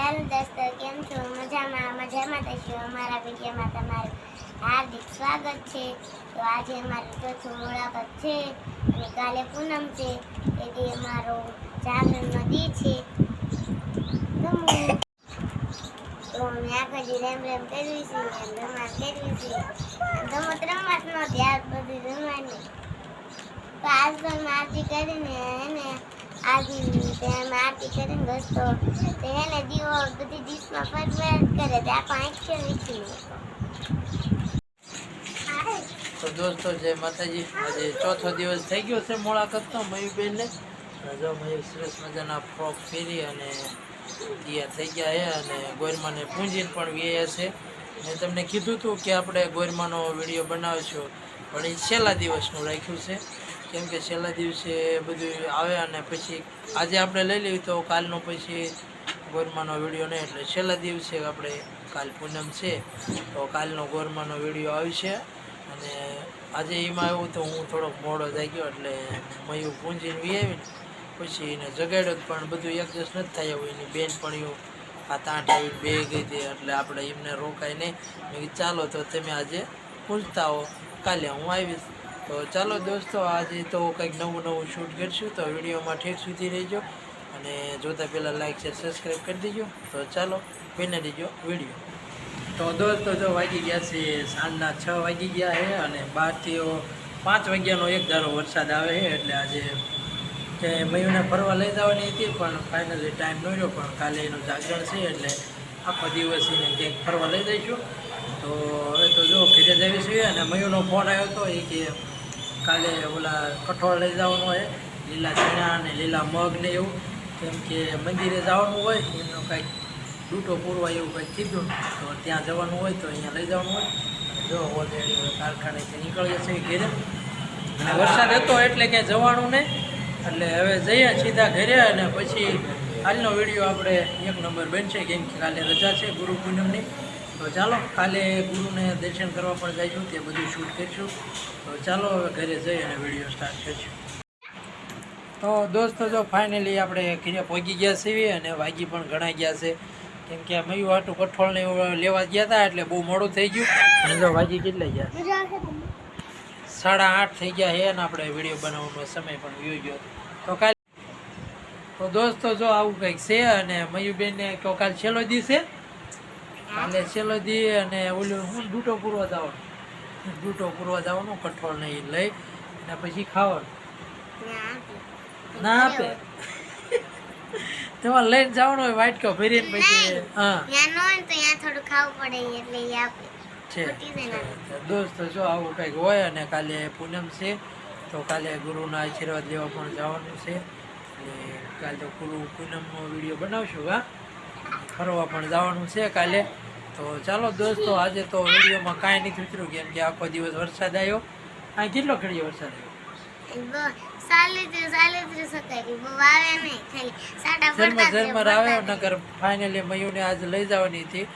Hello દોસ્તો, કેમ છો? મજામાં થશો. અમારા વિડીયોમાં તમારું હાર્દિક સ્વાગત છે. તો આજે અમારી ચોથું મુલાકાત છે અને કાલે પૂનમ છે, તેથી અમારો જાગરણનો દી છે. તો અમે આખો દી રેમ કરવી છે, ધમાલ કરવી છે. ધમત રમત નો ત્યાર બધું રમવાની. તો આજ તો આરતી કરીને એને આરતી કરીને દોસ્તો એને દીવો બધી ડીશમાં ફરફર કરે તે આખો આંખે વીખી તો દોસ્તો જય માતાજી. આજે ચોથો દિવસ થઈ ગયો છે મુલાકાતનો મયુબેનને. જો મયુર સરસ મજાના ફ્રોક પહેરી અને તૈયાર થઈ ગયા છે અને ગોરમાને પૂંજીને પણ વ્યાયા છે. મેં તમને કીધું હતું કે આપણે ગોરમાનો વિડીયો બનાવીશું, પણ એ છેલ્લા દિવસનું રાખ્યું છે, કેમ કે છેલ્લા દિવસે બધું આવે અને પછી આજે આપણે લઈ લેવી તો કાલનો પછી ગોરમાનો વિડીયો નહીં, એટલે છેલ્લા દિવસે આપણે કાલ પૂનમ છે તો કાલનો ગોરમાનો વિડીયો આવશે. અને આજે એમાં એવું તો હું થોડોક મોડો થઈ ગયો, એટલે મયું પૂંજીને વી આવીને પછી એને જગાડ્યો, પણ બધું એડજસ્ટ નથી થાય એવું. એની બેન પણ આ તાંટ આવીને બે ગઈ હતી, એટલે આપણે એમને રોકાય નહીં. મેં કીધું ચાલો તો તમે આજે પૂછતા હો, કાલે હું આવીશ. તો ચાલો દોસ્તો, આજે તો કંઈક નવું શૂટ કરીશું, તો વિડીયોમાં ઠેક સુધી રહીજો અને જોતા પહેલાં લાઈક શેર સબસ્ક્રાઈબ કરી દેજો. તો ચાલો બને દેજો વિડીયો. તો દોસ્તો જો વાગી ગયા છે સાંજના 6 વાગી ગયા છે અને 12થી 5 વાગ્યાનો એક ધારો વરસાદ આવે છે. એટલે આજે કે મયુને ફરવા લઈ જવાની હતી, પણ ફાઇનલી ટાઈમ ન રહ્યો. પણ કાલે એનું જાગરણ છે, એટલે આખો દિવસ એને ક્યાંક ફરવા લઈ જઈશું. તો હવે તો જો ઘરે જઈશું. અને મયુનો ફોન આવ્યો હતો, એ કે કાલે ઓલા કઠોળ લઈ જવાનું હોય, લીલા ચણા અને લીલા મગ ને એવું, કેમ કે મંદિરે જવાનું હોય, એનો કંઈક ડૂટો પૂરવા એવું કંઈક કીધું, તો ત્યાં જવાનું હોય તો અહીંયા લઈ જવાનું હોય. જો ઓલરેડી કારખાનેથી નીકળીએ છીએ ઘરે, અને વરસાદ હતો એટલે ક્યાંય જવાનું નહીં, એટલે હવે જઈએ સીધા ઘરે. અને પછી કાલનો વિડીયો આપણે 1 નંબર બનશે, કેમ કે કાલે રજા છે ગુરુ પૂનમની. તો ચાલો કાલે ગુરુને દર્શન કરવા પણ જઈશું, તે બધું શૂટ કરીશું. તો ચાલો હવે ઘરે જઈ અને વિડીયો સ્ટાર્ટ કરીશું. તો દોસ્તો જો ફાઇનલી આપણે ઘરે પહોંચી ગયા છીએ અને વાગી પણ ઘણા ગયા છે, કેમ કે મયું હાટું કઠોળને લેવા ગયા હતા, એટલે બહુ મોડું થઈ ગયું. અને જો વાગી કેટલા ગયા, 8:30 થઈ ગયા છે, અને આપણે વિડીયો બનાવવાનો સમય પણ વયો ગયો. તો કાલે તો દોસ્તો જો આવું કંઈક છે. અને મયુબેનને તો કાલે છેલ્લો દી છે, કાલે છેલ્લો દી. અને ઓલું હું ડૂટો પૂરવા જવાનું કઠોળને એ લઈ અને પછી ખાવાનું ના આપે. તમારે લઈને જવાનું હોય વાટકો ભરીને, પછી હા થોડું ખાવું પડે એટલે આપે છે. દોસ્તો જો આવું કંઈક હોય. અને કાલે પૂનમ છે, તો કાલે ગુરુના આશીર્વાદ લેવા પણ જવાનું છે. એટલે કાલે તો પૂનમનો વિડીયો બનાવશું. હા, ફરવા પણ જવાનું છે કાલે. તો ચાલો દોસ્તો, આજે તો વિડીયોમાં કાંઈ નથી ઉતર્યું, કેમ કે આખો દિવસ વરસાદ આવ્યો. આ કેટલો ઘડીએ વરસાદ આવ્યો, ઝરમર આવે. નગર ફાઇનલી મયુને આજે લઈ જવાની હતી,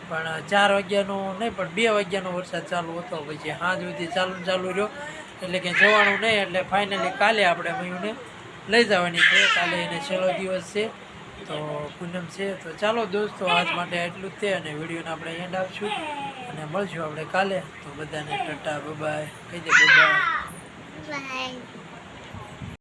પણ 4 વાગ્યાનો નહીં, પણ 2 વાગ્યાનો વરસાદ ચાલુ હતો. પછી સાંજ સુધી ચાલુ રહ્યો, એટલે કે જવાનું નહીં. એટલે ફાઇનલી કાલે આપણે મયુને લઈ જવાની છે. કાલે એને છેલ્લો દિવસ છે, તો પૂનમ છે. તો ચાલો દોસ્તો, આજ માટે એટલું જ છે, અને વિડીયોને આપણે એન્ડ આપશું અને મળશું આપણે કાલે. તો બધાને ટાટા બાય કહી દે, બાય.